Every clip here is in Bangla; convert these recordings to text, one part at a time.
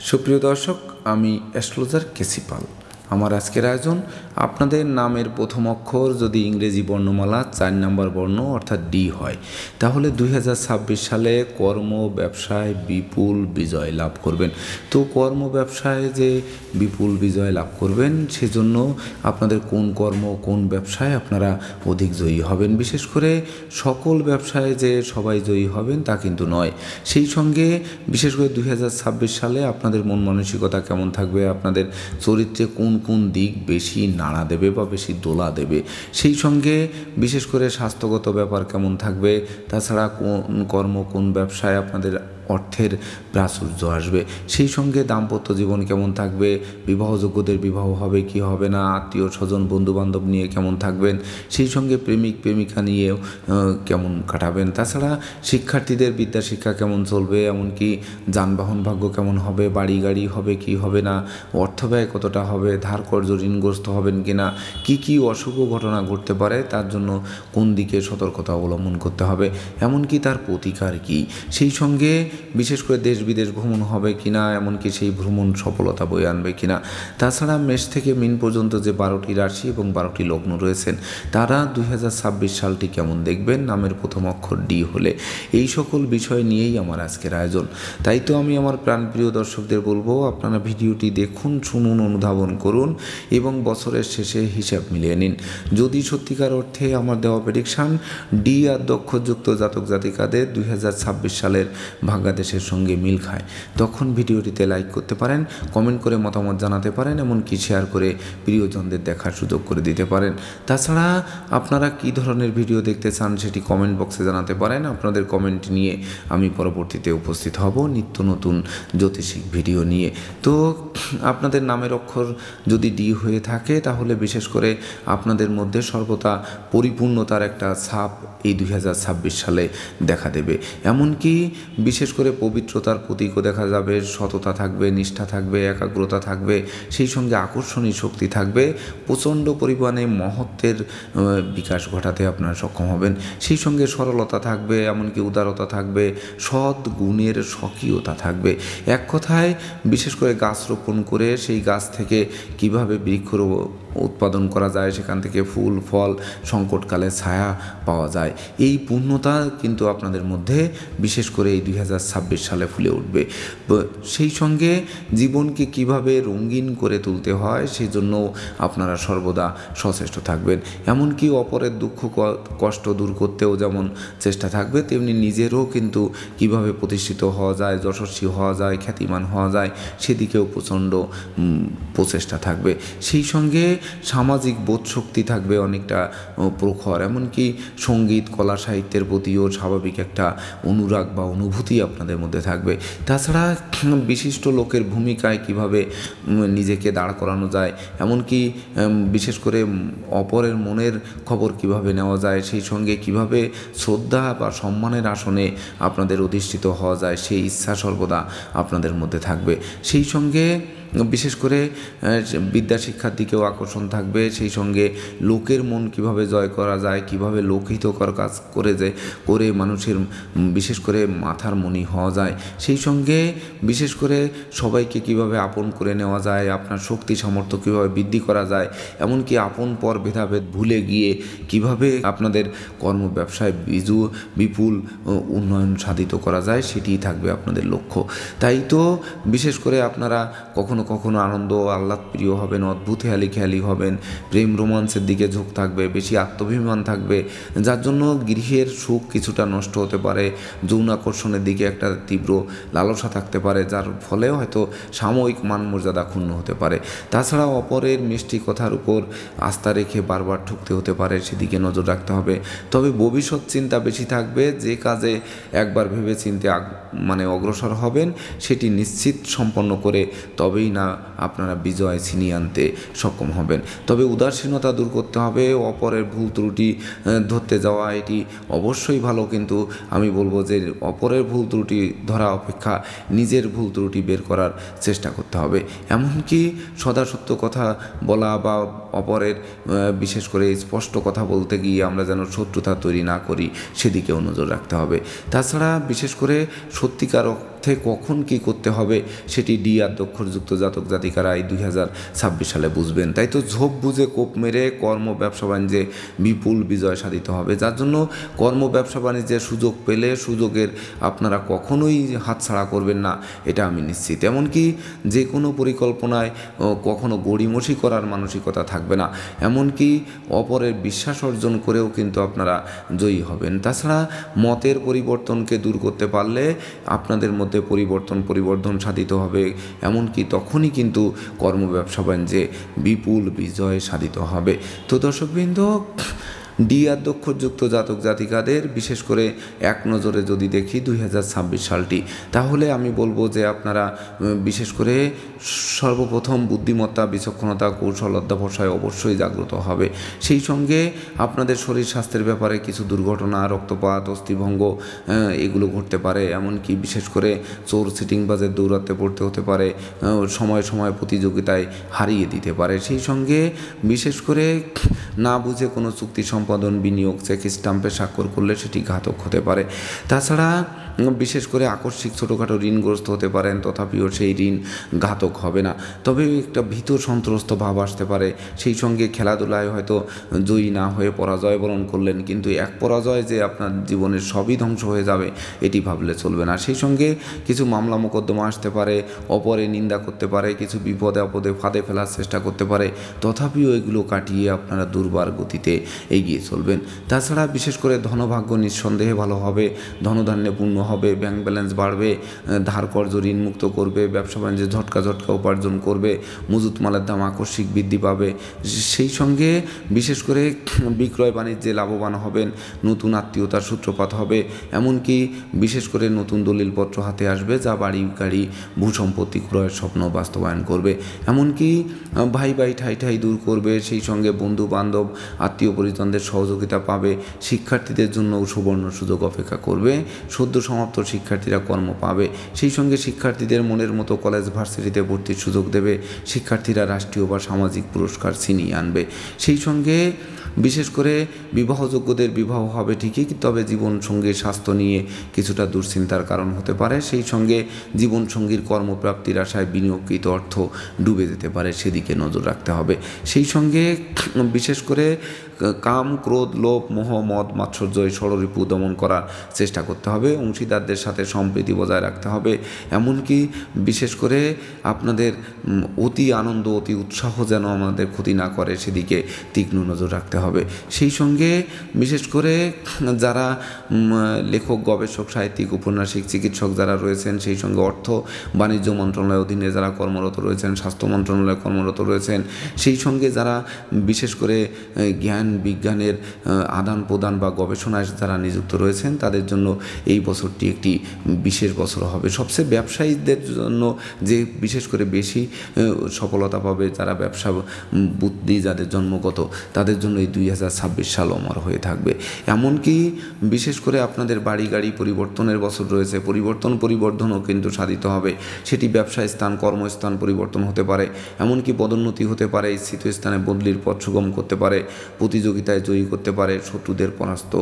সুপ্রিয় দর্শক, আমি অ্যাস্ট্রোলজার কেসি পাল। আমার আজকের আয়োজন, আপনাদের নামের প্রথম অক্ষর যদি ইংরেজি বর্ণমালা 4 নম্বর বর্ণ অর্থাৎ ডি হয়, তাহলে 2026 সালে কর্ম ব্যবসায় বিপুল বিজয় লাভ করবেন। তো কর্ম ব্যবসায় যে বিপুল বিজয় লাভ করবেন, সেজন্য আপনাদের কোন কর্ম কোন ব্যবসায় আপনারা অধিক জয়ী হবেন। বিশেষ করে সকল ব্যবসায় যে সবাই জয়ী হবেন তা কিন্তু নয়। সেই সঙ্গে বিশেষ করে 2026 সালে আপনাদের মন মানসিকতা কেমন থাকবে, আপনাদের চরিত্রে কোন কোন দিক বেশি নাড়া দেবে বা বেশি দোলা দেবে, সেই সঙ্গে বিশেষ করে স্বাস্থ্যগত ব্যাপার কেমন থাকবে, তাছাড়া কোন কর্ম কোন ব্যবসায় আপনাদের অর্থের প্রাচুর্য আসবে, সেই সঙ্গে দাম্পত্য জীবন কেমন থাকবে, বিবাহযোগ্যদের বিবাহ হবে কি হবে না, আত্মীয় স্বজন বন্ধুবান্ধব নিয়ে কেমন থাকবেন, সেই সঙ্গে প্রেমিক প্রেমিকা নিয়েও কেমন কাটাবেন, তাছাড়া শিক্ষার্থীদের বিদ্যা শিক্ষা কেমন চলবে, এমনকি যানবাহন ভাগ্য কেমন হবে, বাড়ি গাড়ি হবে কি হবে না, অর্থ ব্যয় কতটা হবে, ধার কর্জ ঋণগ্রস্ত হবেন কি না, কী অশুভ ঘটনা ঘটতে পারে, তার জন্য কোন দিকে সতর্কতা অবলম্বন করতে হবে, এমনকি তার প্রতিকার কী, সেই সঙ্গে বিশেষ করে দেশ বিদেশ ভ্রমণ হবে কি না, এমনকি সেই ভ্রমণ সফলতা বয়ে আনবে কি না। তাছাড়া মেষ থেকে মীন পর্যন্ত যে 12টি রাশি এবং 12টি লগ্ন রয়েছেন, তারা 2026 সালটি কেমন দেখবেন নামের প্রথম অক্ষর ডি হলে, এই সকল বিষয় নিয়েই আমার আজকের আয়োজন। তাই তো আমি আমার প্রাণপ্রিয় দর্শকদের বলবো, আপনারা ভিডিওটি দেখুন, শুনুন, অনুধাবন করুন এবং বছরের শেষে হিসাব মিলিয়ে নিন। যদি সত্যিকার অর্থে আমার দেওয়া প্রেডিকশান ডি আর দক্ষযুক্ত জাতক জাতিকাদের 2026 সালের বাংলাদেশের সঙ্গে মিল খায়, তখন ভিডিওটিতে লাইক করতে পারেন, কমেন্ট করে মতামত জানাতে পারেন, এমনকি শেয়ার করে প্রিয়জনদের দেখার সুযোগ করে দিতে পারেন। তাছাড়া আপনারা কী ধরনের ভিডিও দেখতে চান সেটি কমেন্ট বক্সে জানাতে পারেন। আপনাদের কমেন্ট নিয়ে আমি পরবর্তীতে উপস্থিত হব নিত্য নতুন জ্যোতিষিক ভিডিও নিয়ে। তো আপনাদের নামের অক্ষর যদি ডি হয়ে থাকে, তাহলে বিশেষ করে আপনাদের মধ্যে সর্বদা পরিপূর্ণতার একটা ছাপ এই 2026 সালে দেখা দেবে। এমনকি বিশেষ করে পবিত্রতার প্রতীকও দেখা যাবে, সততা থাকবে, নিষ্ঠা থাকবে, একাগ্রতা থাকবে, সেই সঙ্গে আকর্ষণী শক্তি থাকবে, প্রচণ্ড পরিমাণে মহত্বের বিকাশ ঘটাতে আপনারা সক্ষম হবেন, সেই সঙ্গে সরলতা থাকবে, এমনকি উদারতা থাকবে, সৎ গুণের স্বকীয়তা থাকবে। এক কথায় বিশেষ করে গাছ রোপণ করে সেই গাছ থেকে কিভাবে বৃক্ষ উৎপাদন করা যায়, সেখান থেকে ফুল ফল, সংকটকালে ছায়া পাওয়া যায়, এই পূর্ণতা কিন্তু আপনাদের মধ্যে বিশেষ করে এই 2026 সালে ফুলে উঠবে। সেই সঙ্গে জীবনকে কিভাবে রঙিন করে তুলতে হয়, সেই জন্য আপনারা সর্বদা সচেষ্ট থাকবেন। এমনকি অপরের দুঃখ কষ্ট দূর করতেও যেমন চেষ্টা থাকবে, তেমনি নিজেরও কিন্তু কিভাবে প্রতিষ্ঠিত হওয়া যায়, যশস্বী হওয়া যায়, খ্যাতিমান হওয়া যায়, সেদিকেও প্রচণ্ড প্রচেষ্টা থাকবে। সেই সঙ্গে সামাজিক বোধশক্তি থাকবে অনেকটা প্রখর, এমনকি সঙ্গীত কলা সাহিত্যের প্রতিও স্বাভাবিক একটা অনুরাগ বা অনুভূতি আপনাদের মধ্যে থাকবে। তাছাড়া বিশিষ্ট লোকের ভূমিকায় কিভাবে নিজেকে দাঁড় করানো যায়, এমনকি বিশেষ করে অপরের মনের খবর কিভাবে নেওয়া যায়, সেই সঙ্গে কিভাবে শ্রদ্ধা বা সম্মানের আসনে আপনাদের অধিষ্ঠিত হওয়া যায়, সেই ইচ্ছা সর্বদা আপনাদের মধ্যে থাকবে। সেই সঙ্গে বিশেষ করে বিদ্যা শিক্ষার দিকেও আকর্ষণ থাকবে, সেই সঙ্গে লোকের মন কিভাবে জয় করা যায়, কিভাবে লোকহিতকর কাজ করে মানুষের বিশেষ করে মাথার মণি হওয়া যায়, সেই সঙ্গে বিশেষ করে সবাইকে কিভাবে আপন করে নেওয়া যায়, আপনার শক্তি সামর্থ্য কীভাবে বৃদ্ধি করা যায়, এমনকি আপন পর ভেদাভেদ ভুলে গিয়ে কিভাবে আপনাদের কর্ম ব্যবসায় বিপুল উন্নয়ন সাধিত করা যায়, সেটিই থাকবে আপনাদের লক্ষ্য। তাই তো বিশেষ করে আপনারা কখনো কখনো আনন্দ আহ্লাদ প্রিয় হবেন, অদ্ভুত খেয়ালি হবেন, প্রেম রোমান্সের দিকে ঝোঁক থাকবে, বেশি আত্মভিমান থাকবে, যার জন্য গৃহের সুখ কিছুটা নষ্ট হতে পারে, যৌন আকর্ষণের দিকে একটা তীব্র লালসা থাকতে পারে, যার ফলে হয়তো সাময়িক মান মর্যাদা ক্ষুণ্ণ হতে পারে। তাছাড়া অপরের মিষ্টি কথার উপর আস্থা রেখে বারবার ঠকতে হতে পারে, সেদিকে নজর রাখতে হবে। তবে ভবিষ্যৎ চিন্তা বেশি থাকবে, যে কাজে একবার ভেবে চিন্তে অগ্রসর হবেন, সেটি নিশ্চিত সম্পন্ন করে তবেই না আপনারা বিজয় ছিনিয়ে আনতে সক্ষম হবেন। তবে উদাসীনতা দূর করতে হবে, অপরের ভুল ত্রুটি ধরতে যাওয়া এটি অবশ্যই ভালো, কিন্তু আমি বলবো যে অপরের ভুল ত্রুটি ধরা অপেক্ষা নিজের ভুল ত্রুটি বের করার চেষ্টা করতে হবে। এমনকি সদা সত্য কথা বলা বা অপরের বিশেষ করে স্পষ্ট কথা বলতে গিয়ে আমরা যেন শত্রুতা তৈরি না করি, সেদিকেও নজর রাখতে হবে। তাছাড়া বিশেষ করে সত্যিকার অর্থে কখন কি করতে হবে সেটি ডি আদ্যক্ষরযুক্ত জাতক জাতিকারা এই 2026 সালে বুঝবেন। তাই তো ঝোপ বুঝে কোপ মেরে কর্ম ব্যবসা বাণিজ্যে বিপুল বিজয় সাধিত হবে, যার জন্য কর্ম ব্যবসা বাণিজ্যের সুযোগ পেলে সুযোগের আপনারা কখনোই হাতছাড়া করবেন না, এটা আমি নিশ্চিত। এমনকি যে কোনো পরিকল্পনায় কখনো গড়িমসি করার মানসিকতা থাকবে না, এমনকি অপরের বিশ্বাস অর্জন করেও কিন্তু আপনারা জয়ী হবেন। তাছাড়া মতের পরিবর্তনকে দূর করতে পারলে আপনাদের মধ্যে পরিবর্ধন সাধিত হবে, এমনকি তখনই কিন্তু কর্ম ব্যবসা বাণিজ্যে বিপুল বিজয় সাধিত হবে। তো দর্শকবৃন্দ, ডি আদ্যক্ষরযুক্ত জাতক জাতিকাদের বিশেষ করে এক নজরে যদি দেখি 2026 সালটি, তাহলে আমি বলবো যে আপনারা বিশেষ করে সর্বপ্রথম বুদ্ধিমত্তা, বিচক্ষণতা, কৌশল অধ্যবসায় অবশ্যই জাগ্রত হবে। সেই সঙ্গে আপনাদের শরীর স্বাস্থ্যের ব্যাপারে কিছু দুর্ঘটনা, রক্তপাত, অস্থিভঙ্গ এগুলো ঘটতে পারে, এমনকি বিশেষ করে চোর সিটিংবাজের দৌরাত্মে পড়তে হতে পারে, সময় সময় প্রতিযোগিতায় হারিয়ে দিতে পারে। সেই সঙ্গে বিশেষ করে না বুঝে কোনো চুক্তি সম্পাদন, বিনিয়োগ, চেক স্টাম্পে স্বাক্ষর করলে সেটি ঘাতক হতে পারে। তাছাড়া বিশেষ করে আকস্মিক ছোটোখাটো ঋণগ্রস্ত হতে পারেন, তথাপিও সেই ঋণ ঘাতক হবে না, তবে একটা ভীত সন্ত্রস্ত ভাব আসতে পারে। সেই সঙ্গে খেলাধুলায় হয়তো জয়ী না হয়ে পরাজয় বরণ করলেন, কিন্তু এক পরাজয় যে আপনার জীবনের সবই ধ্বংস হয়ে যাবে এটি ভাবলে চলবে না। সেই সঙ্গে কিছু মামলা মোকদ্দমা আসতে পারে, অপরে নিন্দা করতে পারে, কিছু বিপদে আপদে ফাঁদে ফেলার চেষ্টা করতে পারে, তথাপিও এগুলো কাটিয়ে আপনারা দুর্বার গতিতে এগিয়ে চলবেন। তাছাড়া বিশেষ করে ধনভাগ্য নিঃসন্দেহে ভালো হবে, ধনধান্যে পূর্ণ হবে, ব্যাংক ব্যালেন্স বাড়বে, ধার কর্জ ঋণ মুক্ত করবে, ব্যবসা বাণিজ্যে ঝটকা উপার্জন করবে, মজুত মালের দাম আকস্মিক বৃদ্ধি পাবে। সেই সঙ্গে বিশেষ করে বিক্রয় বাণিজ্যে লাভবান হবেন, নতুন আত্মীয়তার সূত্রপাত হবে, এমনকি বিশেষ করে নতুন দলিলপত্র হাতে আসবে যা বাড়ি গাড়ি ভূসম্পত্তি ক্রয়ের স্বপ্ন বাস্তবায়ন করবে, এমনকি ভাই ঠাই দূর করবে। সেই সঙ্গে বন্ধু বান্ধব, আত্মীয় পরিজনদের সহযোগিতা পাবে। শিক্ষার্থীদের জন্য সুবর্ণ সুযোগ অপেক্ষা করবে, সদ্য সমাপ্ত শিক্ষার্থীরা কর্ম পাবে। সেই সঙ্গে শিক্ষার্থীদের মনের মতো কলেজ ভার্সিটিতে ভর্তির সুযোগ দেবে, শিক্ষার্থীরা রাষ্ট্রীয় বা সামাজিক পুরস্কার ছিনিয়ে আনবে। সেই সঙ্গে বিশেষ করে বিবাহযোগ্যদের বিবাহ হবে ঠিকই, তবে জীবনসঙ্গীর স্বাস্থ্য নিয়ে কিছুটা দুশ্চিন্তার কারণ হতে পারে। সেই সঙ্গে জীবনসঙ্গীর কর্মপ্রাপ্তির আশায় বিনিয়োগকৃত অর্থ ডুবে যেতে পারে, সেদিকে নজর রাখতে হবে। সেই সঙ্গে বিশেষ করে কাম, ক্রোধ, লোভ, মোহ, মদ, মাৎসর্য এই ষড়রিপু দমন করার চেষ্টা করতে হবে। অংশীদারদের সাথে সম্প্রীতি বজায় রাখতে হবে, এমনকি বিশেষ করে আপনাদের অতি আনন্দ, অতি উৎসাহ যেন আমাদের ক্ষতি না করে সেদিকে তীক্ষ্ণ নজর রাখতে হবে। সেই সঙ্গে বিশেষ করে যারা লেখক, গবেষক, সাহিত্যিক, উপন্যাসিক, চিকিৎসক যারা রয়েছেন, সেই সঙ্গে অর্থ বাণিজ্য মন্ত্রণালয়ের অধীনে যারা কর্মরত রয়েছেন, স্বাস্থ্য মন্ত্রণালয়ে কর্মরত রয়েছেন, সেই সঙ্গে যারা বিশেষ করে জ্ঞান বিজ্ঞানের আদান প্রদান বা গবেষণায় যারা নিযুক্ত রয়েছেন, তাদের জন্য এই বছরটি একটি বিশেষ বছর হবে। সবচেয়ে ব্যবসায়ীদের জন্য যে বিশেষ করে বেশি সফলতা পাবে, যারা ব্যবসা বুদ্ধি যাদের জন্মগত, তাদের জন্য এই 2026 সাল অমর হয়ে থাকবে। এমনকি বিশেষ করে আপনাদের বাড়ি গাড়ি পরিবর্তনের বছর রয়েছে, পরিবর্ধনও কিন্তু সাধিত হবে। সেটি ব্যবসা স্থান, কর্মস্থান পরিবর্তন হতে পারে, এমনকি পদোন্নতি হতে পারে, স্থিত স্থানে বদলির পথ সুগম করতে পারে, প্রতিযোগিতায় জয়ী করতে পারে, শত্রুদের পরাস্ত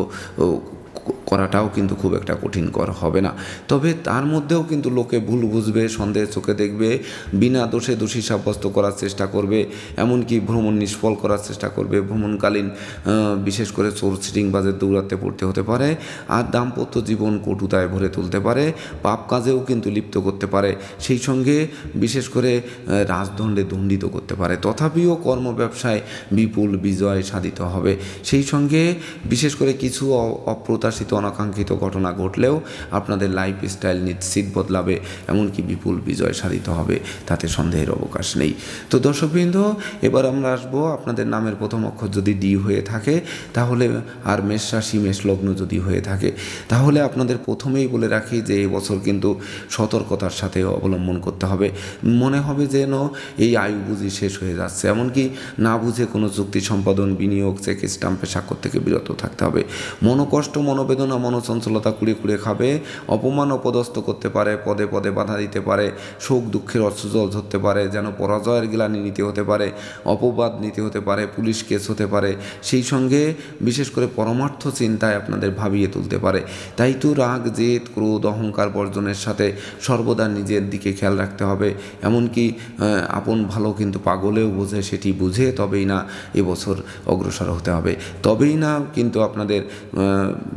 করাটাও কিন্তু খুব একটা কঠিনকর হবে না। তবে তার মধ্যেও কিন্তু লোকে ভুল বুঝবে, সন্দেহের চোখে দেখবে, বিনা দোষে দোষী সাব্যস্ত করার চেষ্টা করবে, এমনকি ভ্রমণ নিষ্ফল করার চেষ্টা করবে। ভ্রমণকালীন বিশেষ করে চোর সিটিংবাজের দৌরাত্মে পড়তে হতে পারে, আর দাম্পত্য জীবন কটুতায় ভরে তুলতে পারে, পাপ কাজেও কিন্তু লিপ্ত করতে পারে। সেই সঙ্গে বিশেষ করে রাজদণ্ডে দণ্ডিত করতে পারে, তথাপিও কর্ম ব্যবসায় বিপুল বিজয় সাধিত হবে। সেই সঙ্গে বিশেষ করে কিছু অপ্রত্যাশিত অনাকাঙ্ক্ষিত ঘটনা ঘটলেও আপনাদের লাইফস্টাইল নিশ্চিত বদলাবে, এমনকি বিপুল বিজয় সাধিত হবে, তাতে সন্দেহের অবকাশ নেই। তো দর্শকবৃন্দ, এবার আমরা আসবো আপনাদের নামের প্রথম অক্ষর যদি ডি হয়ে থাকে তাহলে, আর মেষ রাশি, মেষ লগ্ন যদি হয়ে থাকে, তাহলে আপনাদের প্রথমেই বলে রাখি যে এই বছর কিন্তু সতর্কতার সাথে অবলম্বন করতে হবে। মনে হবে যেন এই আয়ু বুঝি শেষ হয়ে যাচ্ছে, এমনকি না বুঝে কোনো চুক্তি সম্পাদন, বিনিয়োগ, চেক স্টাম্পে স্বাক্ষর থেকে বিরত থাকতে হবে। মনোকষ্ট, মনোবেদনা, মনোচঞ্চলতা কুড়ে খাবে, অপমান অপদস্থ করতে পারে, পদে পদে বাধা দিতে পারে, শোক দুঃখের অশ্রুজল ধরতে পারে, যেন পরাজয়ের গ্লানি নিতে হতে পারে, অপবাদ নিতে হতে পারে, পুলিশ কেস হতে পারে। সেই সঙ্গে বিশেষ করে পরমার্থ অনর্থ চিন্তায় আপনাদের ভাবিয়ে তুলতে পারে। তাই তো রাগ, জেদ, ক্রোধ, অহংকার বর্জনের সাথে সর্বদা নিজের দিকে খেয়াল রাখতে হবে। এমনকি আপন ভালো কিন্তু পাগলেও বোঝে, সেটি বুঝে তবেই না এবছর অগ্রসর হতে হবে, তবেই না কিন্তু আপনাদের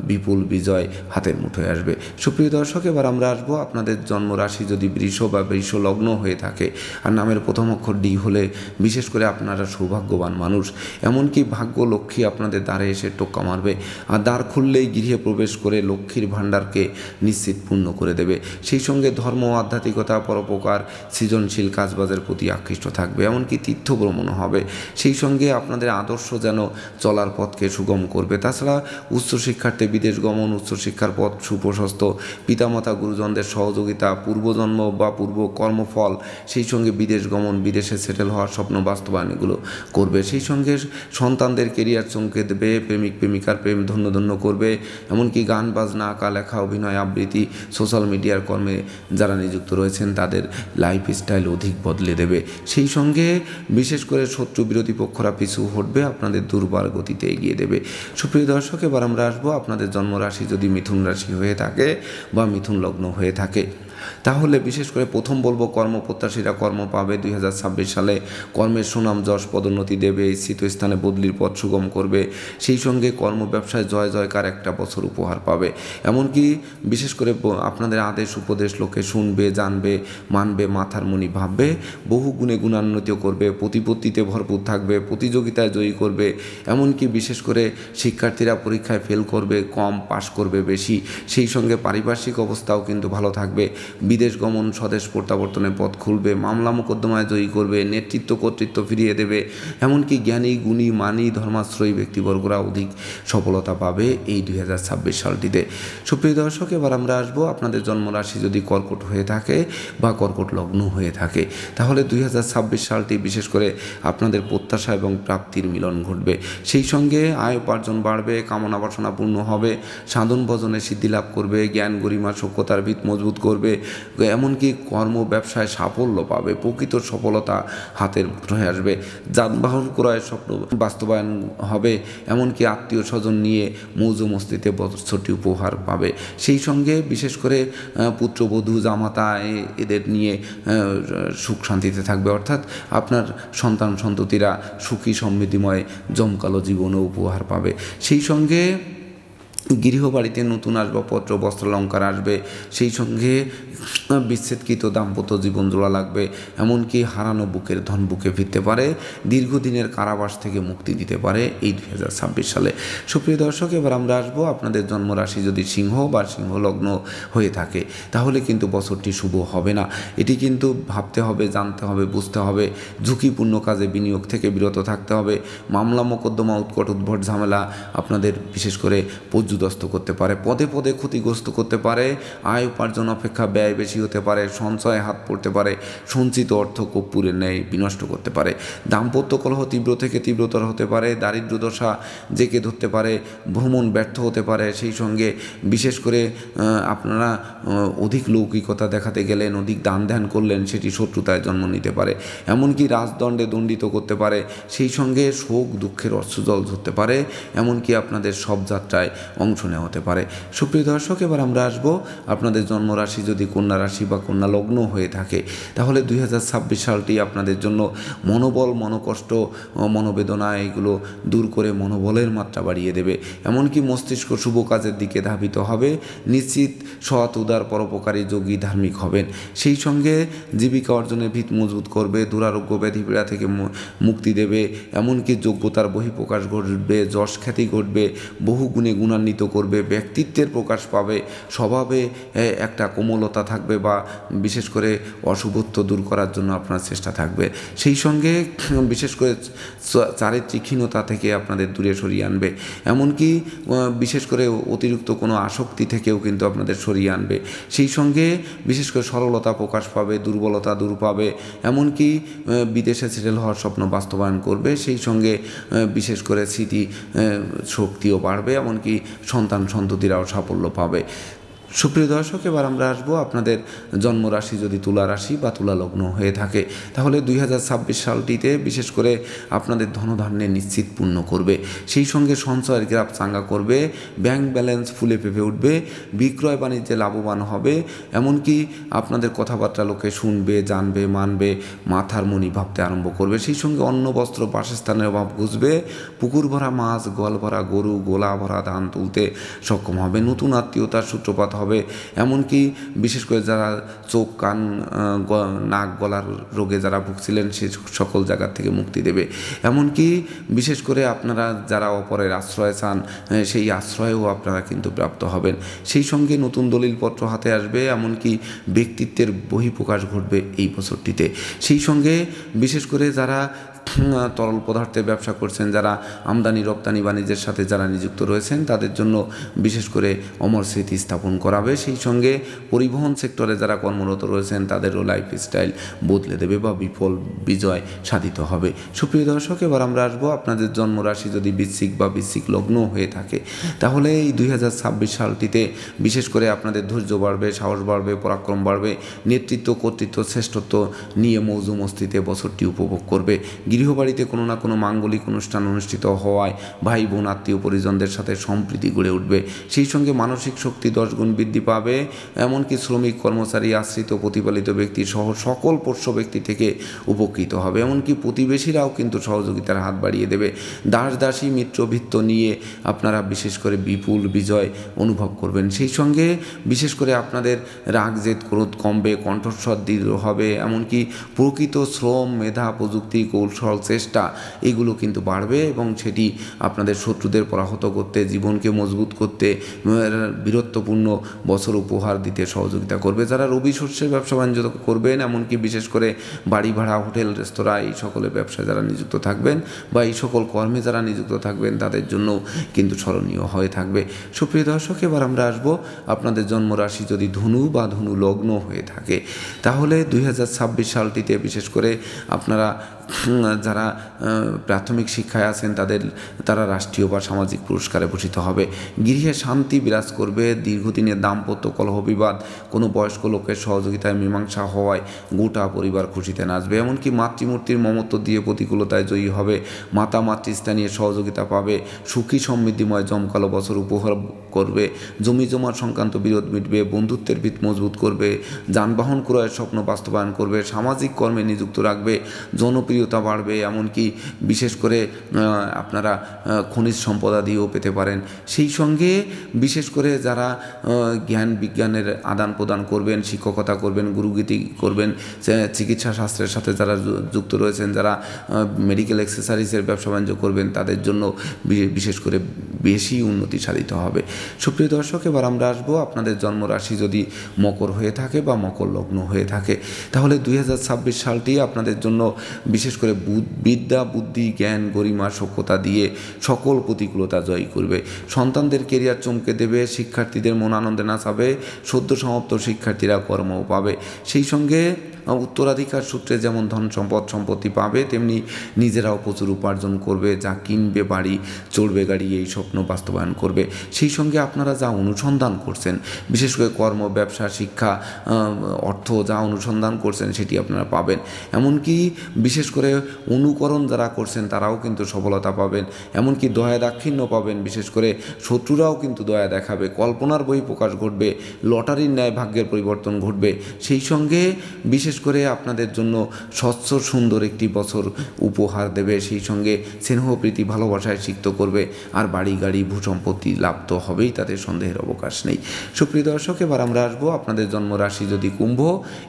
বিপুল বিজয় হাতের মুঠোয় আসবে। সুপ্রিয় দর্শক, এবার আমরা আসবো আপনাদের জন্মরাশি যদি বৃষ বা বৃষ লগ্ন হয়ে থাকে আর নামের প্রথম অক্ষর ডি হলে বিশেষ করে আপনারা সৌভাগ্যবান মানুষ। এমনকি ভাগ্য লক্ষ্মী আপনাদের দ্বারে এসে টোক্কা মারবে, আর দ্বার খুললেই গৃহে প্রবেশ করে লক্ষ্মীর ভাণ্ডারকে নিশ্চিত পূর্ণ করে দেবে। সেই সঙ্গে ধর্ম, আধ্যাত্মিকতা, পরোপকার, সৃজনশীল কাজবাজের প্রতি আকৃষ্ট থাকবে। এমনকি তীর্থ ভ্রমণ হবে। সেই সঙ্গে আপনাদের আদর্শ যেন চলার পথকে সুগম করবে। তাছাড়া উচ্চশিক্ষার্থে বিদেশ গমন, উচ্চশিক্ষার পথ সুপ্রশস্ত, পিতামাতা গুরুজনদের সহযোগিতা, পূর্বজন্ম বা পূর্ব কর্মফল, সেই সঙ্গে বিদেশ গমন, বিদেশে সেটেল হওয়ার স্বপ্ন বাস্তবায়ন এগুলো করবে। সেই সঙ্গে সন্তানদের কেরিয়ার চমকে দেবে, প্রেমিক প্রেমিকার প্রেম ধন্য ধন্য করবে। এমনকি গান বাজনা, আঁকা লেখা, অভিনয়, আবৃত্তি, সোশ্যাল মিডিয়ার কর্মে যারা নিযুক্ত রয়েছেন তাদের লাইফ স্টাইল অধিক বদলে দেবে। সেই সঙ্গে বিশেষ করে শত্রু বিরোধী পক্ষরা পিছু হটবে, আপনাদের দুর্বার গতিতে এগিয়ে দেবে। সুপ্রিয় দর্শক, এবার আমরা আসবো আপনাদের জন্মরাশি যদি মিথুন রাশি হয়ে থাকে বা মিথুন লগ্ন হয়ে থাকে, তাহলে বিশেষ করে প্রথম বলবো কর্মপ্রত্যাশীরা কর্ম পাবে। 2026 সালে কর্মের সুনাম যশ পদোন্নতি দেবে, স্থিত স্থানে বদলির পথ সুগম করবে। সেই সঙ্গে কর্ম ব্যবসায় জয় জয়কার একটা বছর উপহার পাবে। এমনকি বিশেষ করে আপনাদের আদেশ উপদেশ লোকে শুনবে, জানবে, মানবে, মাথার মনি ভাববে, বহু গুণে গুণান্বিত করবে, প্রতিপত্তিতে ভরপুর থাকবে, প্রতিযোগিতায় জয়ী করবে। এমনকি বিশেষ করে শিক্ষার্থীরা পরীক্ষায় ফেল করবে কম, পাশ করবে বেশি। সেই সঙ্গে পারিপার্শ্বিক অবস্থাও কিন্তু ভালো থাকবে। বিদেশ গমন, স্বদেশ প্রত্যাবর্তনের পথ খুলবে, মামলা মোকদ্দমায় জয়ী করবে, নেতৃত্ব কর্তৃত্ব ফিরিয়ে দেবে। এমনকি জ্ঞানী, গুণী, মানী, ধর্মাশ্রয়ী ব্যক্তিবর্গরা অধিক সফলতা পাবে এই 2026 সালটিতে। সুপ্রিয় দর্শক, এবার আমরা আসবো আপনাদের জন্মরাশি যদি কর্কট হয়ে থাকে বা কর্কট লগ্ন হয়ে থাকে, তাহলে 2026 সালটি বিশেষ করে আপনাদের প্রত্যাশা এবং প্রাপ্তির মিলন ঘটবে। সেই সঙ্গে আয় উপার্জন বাড়বে, কামনা বাসনা পূর্ণ হবে, সাধন ভজনে সিদ্ধি লাভ করবে, জ্ঞান, গরিমা, সভ্যতার ভিত মজবুত করবে। এমনকি কর্ম ব্যবসায় সাফল্য পাবে, প্রকৃত সফলতা হাতের মুঠোয় আসবে। যানবাহন ক্রয়ের স্বপ্ন বাস্তবায়ন হবে। এমনকি আত্মীয় স্বজন নিয়ে মৌজ মস্তিতে বছরটি উপহার পাবে। সেই সঙ্গে বিশেষ করে পুত্রবধূ, জামাতা এদের নিয়ে সুখ শান্তিতে থাকবে, অর্থাৎ আপনার সন্তান সন্ততিরা সুখী সমৃদ্ধিময় জমকালো জীবনও উপহার পাবে। সেই সঙ্গে গৃহবাড়িতে নতুন আসবাবপত্র, বস্ত্রালঙ্কার আসবে। সেই সঙ্গে বিচ্ছেদকৃত দাম্পত্য জীবন জোড়া লাগবে। এমনকি হারানো বুকের ধন বুকে ফিরতে পারে, দীর্ঘদিনের কারাবাস থেকে মুক্তি দিতে পারে এই 2026 সালে। সুপ্রিয় দর্শক, এবার আমরা আসবো আপনাদের জন্মরাশি যদি সিংহ বা সিংহ লগ্ন হয়ে থাকে, তাহলে কিন্তু বছরটি শুভ হবে না। এটি কিন্তু ভাবতে হবে, জানতে হবে, বুঝতে হবে। ঝুঁকিপূর্ণ কাজে বিনিয়োগ থেকে বিরত থাকতে হবে। মামলা মোকদ্দমা, উৎকট উদ্ভট ঝামেলা আপনাদের বিশেষ করে পর্যুদস্ত করতে পারে, পদে পদে ক্ষতিগ্রস্ত করতে পারে। আয় উপার্জন অপেক্ষা ব্যয় বেশি হতে পারে, সঞ্চয়ে হাত পড়তে পারে, সঞ্চিত অর্থ কর্পূরের ন্যায় বিনষ্ট করতে পারে। দাম্পত্য কলহ তীব্র থেকে তীব্রতর হতে পারে, দারিদ্র দশা জেঁকে ধরতে পারে, ভ্রমণ ব্যর্থ হতে পারে। সেই সঙ্গে বিশেষ করে আপনারা অধিক লৌকিকতা দেখাতে গেলেন, অধিক দান ধ্যান করলেন, সেটি শত্রুতায় জন্ম নিতে পারে। এমনকি রাজদণ্ডে দণ্ডিত করতে পারে। সেই সঙ্গে শোক দুঃখের অশ্রুজল ঝরতে পারে। এমনকি আপনাদের সব যাত্রায় অংশ নেওয়া হতে পারে। সুপ্রিয় দর্শক, এবার আমরা আসবো আপনাদের জন্মরাশি যদি কন্যা রাশি বা কন্যা লগ্ন হয়ে থাকে, তাহলে 2026 সালটি আপনাদের জন্য মনোবল, মনোকষ্ট, মনোবেদনা এগুলো দূর করে মনোবলের মাত্রা বাড়িয়ে দেবে। এমনকি মস্তিষ্ক শুভ কাজের দিকে ধাবিত হবে, নিশ্চিত সৎ, উদার, পরোপকারী, যোগী, ধার্মিক হবেন। সেই সঙ্গে জীবিকা অর্জনের ভিত মজবুত করবে, দুরারোগ্য ব্যাধিপীড়া থেকে মুক্তি দেবে। এমনকি যোগ্যতার বহিঃপ্রকাশ ঘটবে, যশ খ্যাতি ঘটবে, বহু গুণে গুণান্বিত করবে, ব্যক্তিত্বের প্রকাশ পাবে, স্বভাবে একটা কোমলতা থাকবে বা বিশেষ করে অশুভত্ব দূর করার জন্য আপনার চেষ্টা থাকবে। সেই সঙ্গে বিশেষ করে চারিত্রিক ক্ষীণতা থেকে আপনাদের দূরে সরিয়ে আনবে। এমনকি বিশেষ করে অতিরিক্ত কোনো আসক্তি থেকেও কিন্তু আপনাদের সরিয়ে আনবে। সেই সঙ্গে বিশেষ করে সরলতা প্রকাশ পাবে, দুর্বলতা দূর পাবে। এমনকি বিদেশে সেটেল হওয়ার স্বপ্ন বাস্তবায়ন করবে। সেই সঙ্গে বিশেষ করে স্মৃতি শক্তিও বাড়বে, এমনকি সন্তান সন্ততিরাও সাফল্য পাবে। সুপ্রিয় দর্শক, এবার আমরা আসবো আপনাদের জন্মরাশি যদি তুলা রাশি বা তুলা লগ্ন হয়ে থাকে, তাহলে 2026 সালটিতে বিশেষ করে আপনাদের ধনধান্যে নিশ্চিত পূর্ণ করবে। সেই সঙ্গে সঞ্চয়ের গ্রাফ চাঙ্গা করবে, ব্যাংক ব্যালেন্স ফুলে ফেঁপে উঠবে, বিক্রয় বাণিজ্যে লাভবান হবে, এমনকি আপনাদের কথাবার্তা লোকে শুনবে, জানবে, মানবে, মাথার মনি ভাবতে আরম্ভ করবে। সেই সঙ্গে অন্ন বস্ত্র বাসস্থানের অভাব ঘুচবে, পুকুর ভরা মাছ, গোয়াল ভরা গরু, গোলা ভরা ধান তুলতে সক্ষম হবে, নতুন আত্মীয়তার সূত্রপাত হবে, এমনকি বিশেষ করে যারা চোখ, কান, নাক, গলার রোগে যারা ভুগছিলেন সে সকল জায়গা থেকে মুক্তি দেবে। এমনকি বিশেষ করে আপনারা যারা অপরের আশ্রয় চান সেই আশ্রয়েও আপনারা কিন্তু প্রাপ্ত হবেন। সেই সঙ্গে নতুন দলিলপত্র হাতে আসবে, এমনকি ব্যক্তিত্বের বহিঃপ্রকাশ ঘটবে এই বছরটিতে। সেই সঙ্গে বিশেষ করে যারা তরল পদার্থের ব্যবসা করছেন, যারা আমদানি রপ্তানি বাণিজ্যের সাথে যারা নিযুক্ত রয়েছেন তাদের জন্য বিশেষ করে অমর স্মৃতি স্থাপন করাবে। সেই সঙ্গে পরিবহন সেক্টরে যারা কর্মরত রয়েছেন তাদেরও লাইফস্টাইল বদলে দেবে বা বিপুল বিজয় সাধিত হবে। সুপ্রিয় দর্শক, এবার আমরা আসবো আপনাদের জন্মরাশি যদি বৃশ্চিক বা বৃশ্চিক লগ্ন হয়ে থাকে, তাহলে এই 2026 সালটিতে বিশেষ করে আপনাদের ধৈর্য বাড়বে, সাহস বাড়বে, পরাক্রম বাড়বে, নেতৃত্ব, কর্তৃত্ব, শ্রেষ্ঠত্ব নিয়ে মৌজু মস্তিতে বছরটি উপভোগ করবে। গৃহবাড়িতে কোনো না কোনো মাঙ্গলিক অনুষ্ঠান অনুষ্ঠিত হওয়ায় ভাই বোন আত্মীয় পরিজনদের সাথে সম্প্রীতি গড়ে উঠবে। সেই সঙ্গে মানসিক শক্তি 10 গুণ বৃদ্ধি পাবে, এমনকি শ্রমিক, কর্মচারী, আশ্রিত, প্রতিপালিত ব্যক্তি সহ সকল পোষ্য ব্যক্তি থেকে উপকৃত হবে। এমনকি প্রতিবেশীরাও কিন্তু সহযোগিতার হাত বাড়িয়ে দেবে। দাস দাসী মিত্র ভিত্ত নিয়ে আপনারা বিশেষ করে বিপুল বিজয় অনুভব করবেন। সেই সঙ্গে বিশেষ করে আপনাদের রাগ, জেদ, ক্রোধ কমবে, কণ্ঠস্বর দৃঢ় হবে, এমনকি প্রকৃত শ্রম, মেধা, প্রযুক্তি, কৌশল, চেষ্টা এগুলো কিন্তু বাড়বে এবং সেটি আপনাদের শত্রুদের পরাহত করতে, জীবনকে মজবুত করতে, বীরত্বপূর্ণ বছর উপহার দিতে সহযোগিতা করবে। যারা রবি শস্যের ব্যবসা বাণিজ্য করবেন, এমনকি বিশেষ করে বাড়ি ভাড়া, হোটেল, রেস্তোরাঁ এই সকলের ব্যবসায় যারা নিযুক্ত থাকবেন বা এই সকল কর্মে যারা নিযুক্ত থাকবেন তাদের জন্য কিন্তু স্মরণীয় হয়ে থাকবে। সুপ্রিয় দর্শক, এবার আমরা আসবো আপনাদের জন্মরাশি যদি ধনু বা ধনু লগ্ন হয়ে থাকে, তাহলে 2026 সালটিতে বিশেষ করে আপনারা যারা প্রাথমিক শিক্ষায় আছেন তারা রাষ্ট্রীয় বা সামাজিক পুরস্কারে ভূষিত হবে। গৃহে শান্তি বিরাজ করবে, দীর্ঘদিনের দাম্পত্য কলহ বিবাদ কোনো বয়স্ক লোকের সহযোগিতায় মীমাংসা হওয়ায় গোটা পরিবার খুশিতে নাচবে। এমনকি মাতৃমূর্তির মমত্ব দিয়ে প্রতিকূলতায় জয়ী হবে, মাতা মাতৃস্থানীয় সহযোগিতা পাবে, সুখী সমৃদ্ধিময় জমকালো বছর উপহার করবে, জমি জমার সংক্রান্ত বিরোধ মিটবে, বন্ধুত্বের ভিত মজবুত করবে, যানবাহন ক্রয়ের স্বপ্ন বাস্তবায়ন করবে, সামাজিক কর্মে নিযুক্ত রাখবে, জনপ্রিয়তা বাড়বে, এমনকি বিশেষ করে আপনারা খনিজ সম্পদাদিও পেতে পারেন। সেই সঙ্গে বিশেষ করে যারা জ্ঞান বিজ্ঞানের আদান প্রদান করবেন, শিক্ষকতা করবেন, গুরুগীতি করবেন, চিকিৎসা শাস্ত্রের সাথে যারা যুক্ত রয়েছেন, যারা মেডিকেল অ্যাক্সেসরিজের ব্যবসা বাণিজ্য করবেন তাদের জন্য বিশেষ করে বেশি উন্নতি সাধিত হবে। সুপ্রিয় দর্শক, এবার আমরা আসবো আপনাদের জন্মরাশি যদি মকর হয়ে থাকে বা মকর লগ্ন হয়ে থাকে, তাহলে 2026 সালটি আপনাদের জন্য বিশেষ করে বিদ্যা, বুদ্ধি, জ্ঞান, গরিমা, সখ্যতা দিয়ে সকল প্রতিকূলতা জয় করবে। সন্তানদের কেরিয়ার চমকে দেবে, শিক্ষার্থীদের মন আনন্দে নাচাবে, সদ্য সমাপ্ত শিক্ষার্থীরা কর্মও পাবে। সেই সঙ্গে উত্তরাধিকার সূত্রে যেমন ধন সম্পদ সম্পত্তি পাবে, তেমনি নিজেরাও প্রচুর উপার্জন করবে, যা কিনবে বাড়ি, চড়বে গাড়ি, এই স্বপ্ন বাস্তবায়ন করবে। সেই সঙ্গে আপনারা যা অনুসন্ধান করছেন, বিশেষ করে কর্ম, ব্যবসা, শিক্ষা, অর্থ যা অনুসন্ধান করছেন সেটি আপনারা পাবেন। এমনকি বিশেষ করে অনুকরণ যারা করছেন তারাও কিন্তু সফলতা পাবেন, এমনকি দয়া দাক্ষিণ্য পাবেন, বিশেষ করে শত্রুরাও কিন্তু দয়া দেখাবে, কল্পনার বহিঃপ্রকাশ ঘটবে, লটারির ন্যায় ভাগ্যের পরিবর্তন ঘটবে। সেই সঙ্গে বিশেষ করে আপনাদের জন্য স্বচ্ছ সুন্দর একটি বছর উপহার দেবে। সেই সঙ্গে স্নেহ, প্রীতি, ভালোবাসায় সিক্ত করবে, আর বাড়ি গাড়ি ভূসম্পত্তি লাভ তো হবেই, তাতে সন্দেহের অবকাশ নেই। সুপ্রিয় দর্শক, এবার আমরা আসবো আপনাদের জন্মরাশি যদি কুম্ভ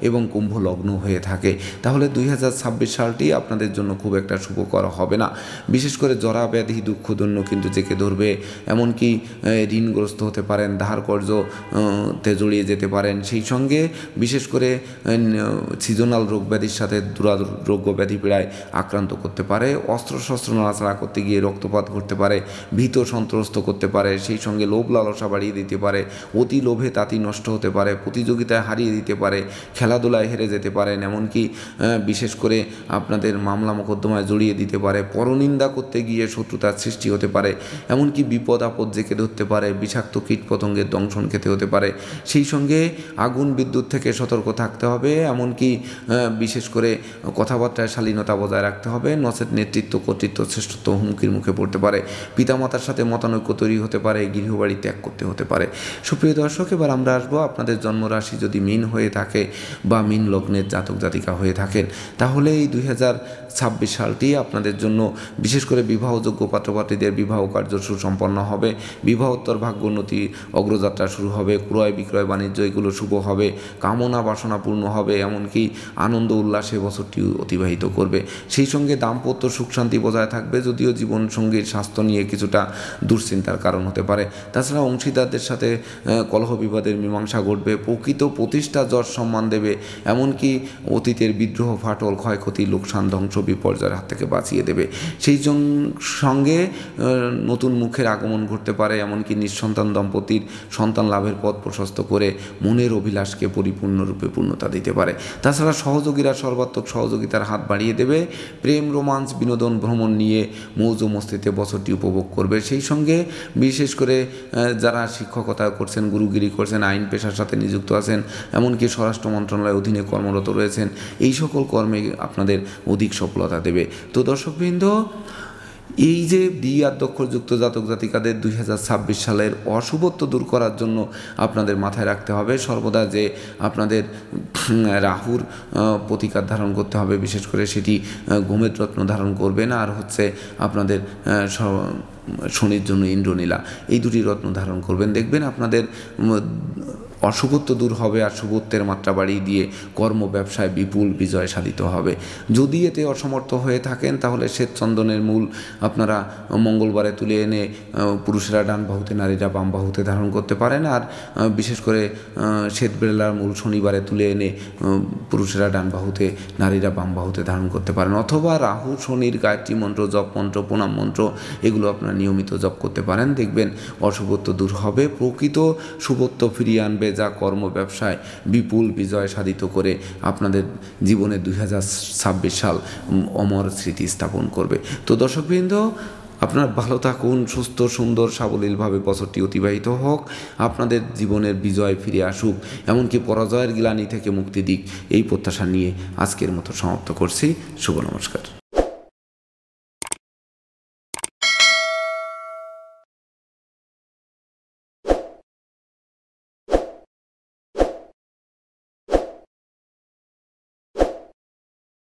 এবং কুম্ভ লগ্ন হয়ে থাকে, তাহলে 2026 সালটি আপনাদের জন্য খুব একটা শুভকর হবে না। বিশেষ করে জরা ব্যাধি দুঃখদন্য কিন্তু জেঁকে ধরবে, এমনকি ঋণগ্রস্ত হতে পারেন, ধার কর্জতে জড়িয়ে যেতে পারেন। সেই সঙ্গে বিশেষ করে সিজনাল রোগ ব্যাধির সাথে দুরারোগ্য ব্যাধি পীড়ায় আক্রান্ত করতে পারে, অস্ত্রশস্ত্র নাড়াচাড়া করতে গিয়ে রক্তপাত ঘটতে পারে, ভীত সন্ত্রস্ত করতে পারে, সেই সঙ্গে লোভ লালসা বাড়িয়ে দিতে পারে, অতি লোভে তাঁতি নষ্ট হতে পারে, প্রতিযোগিতায় হারিয়ে দিতে পারে, খেলাধুলায় হেরে যেতে পারেন, এমনকি বিশেষ করে আপনাদের মামলা মোকদ্দমায় জড়িয়ে দিতে পারে, পরনিন্দা করতে গিয়ে শত্রুতার সৃষ্টি হতে পারে, এমনকি বিপদ আপদ জেঁকে ধরতে পারে, বিষাক্ত কীটপতঙ্গের দংশন খেতে হতে পারে। সেই সঙ্গে আগুন বিদ্যুৎ থেকে সতর্ক থাকতে হবে, এমনকি বিশেষ করে কথাবার্তায় শালীনতা বজায় রাখতে হবে, নচেত নেতৃত্ব কর্তৃত্ব শ্রেষ্ঠত্ব হুমকির মুখে পড়তে পারে, পিতামাতার সাথে মতানৈক্য তৈরি হতে পারে, গৃহবাড়ি ত্যাগ করতে হতে পারে। সুপ্রিয় দর্শক, এবার আমরা আসবো আপনাদের জন্মরাশি যদি মীন হয়ে থাকে বা মীন লগ্নের জাতক জাতিকা হয়ে থাকেন, তাহলে এই 2026 সালটি আপনাদের জন্য বিশেষ করে বিবাহযোগ্য পাত্রপাত্রীদের বিবাহ কার্য সুসম্পন্ন হবে, বিবাহোত্তর ভাগ্যোন্নতি অগ্রযাত্রা শুরু হবে, ক্রয় বিক্রয় বাণিজ্য এগুলো শুভ হবে, কামনা বাসনা পূর্ণ হবে, এমনকি আনন্দ উল্লাসে বছরটি অতিবাহিত করবে। সেই সঙ্গে দাম্পত্য সুখ শান্তি বজায় থাকবে, যদিও জীবনসঙ্গীর স্বাস্থ্য নিয়ে কিছুটা দুশ্চিন্তার কারণ হতে পারে। তাছাড়া অংশীদারদের সাথে কলহ বিবাদের মীমাংসা ঘটবে, প্রকৃত প্রতিষ্ঠা যশ সম্মান দেবে, এমনকি অতীতের বিদ্রোহ ফাটল ক্ষয়ক্ষতি লোকসান ধ্বংস বিপর্যয়ের হাত থেকে বাঁচিয়ে দেবে। সেই সঙ্গে নতুন মুখের আগমন ঘটতে পারে, এমনকি নিঃসন্তান দম্পতির সন্তান লাভের পথ প্রশস্ত করে মনের অভিলাষকে পরিপূর্ণরূপে পূর্ণতা দিতে পারে। তাছাড়া সহযোগীরা সর্বাত্মক সহযোগিতার হাত বাড়িয়ে দেবে, প্রেম রোমান্স বিনোদন ভ্রমণ নিয়ে মৌজ মস্তিতে বছরটি উপভোগ করবে। সেই সঙ্গে বিশেষ করে যারা শিক্ষকতা করছেন, গুরুগিরি করছেন, আইন পেশার সাথে নিযুক্ত আছেন, এমনকি স্বরাষ্ট্র মন্ত্রণালয়ের অধীনে কর্মরত রয়েছেন, এই সকল কর্মে আপনাদের অধিক সফলতা দেবে। তো দর্শকবৃন্দ, এই যে দ্বি-আদ্যক্ষরযুক্ত জাতক জাতিকাদের 2026 সালের অশুভত্ব দূর করার জন্য আপনাদের মাথায় রাখতে হবে সর্বদা যে আপনাদের রাহুর প্রতিকার ধারণ করতে হবে, বিশেষ করে সেটি গোমেদ রত্ন ধারণ করবেন, আর হচ্ছে আপনাদের শনির জন্য ইন্দ্রনীলা, এই দুটি রত্ন ধারণ করবেন। দেখবেন আপনাদের অশুভত্ব দূর হবে আর শুভত্বের মাত্রা বাড়িয়ে দিয়ে কর্ম ব্যবসায় বিপুল বিজয় সাধিত হবে। যদি এতে অসমর্থ হয়ে থাকেন তাহলে শ্বেতচন্দনের মূল আপনারা মঙ্গলবারে তুলে এনে পুরুষেরা ডান বাহুতে নারীরা বাম বাহুতে ধারণ করতে পারেন, আর বিশেষ করে শ্বেতবেলার মূল শনিবারে তুলে এনে পুরুষেরা ডান বাহুতে নারীরা বাম বাহুতে ধারণ করতে পারেন, অথবা রাহু শনির গায়ত্রী মন্ত্র, জপ মন্ত্র, প্রণাম মন্ত্র এগুলো আপনারা নিয়মিত জপ করতে পারেন। দেখবেন অশুভত্ব দূর হবে, প্রকৃত শুভত্ব ফিরিয়ে আনবে, যা কর্ম ব্যবসায় বিপুল বিজয় সাধিত করে আপনাদের জীবনে 2026 সাল অমর স্মৃতি স্থাপন করবে। তো দর্শকবৃন্দ, আপনারা ভালো থাকুন, সুস্থ সুন্দর সাবলীলভাবে বছরটি অতিবাহিত হোক, আপনাদের জীবনের বিজয় ফিরে আসুক, এমনকি পরাজয়ের গ্লানি থেকে মুক্তি দিক, এই প্রত্যাশা নিয়ে আজকের মতো সমাপ্ত করছি। শুভ নমস্কার।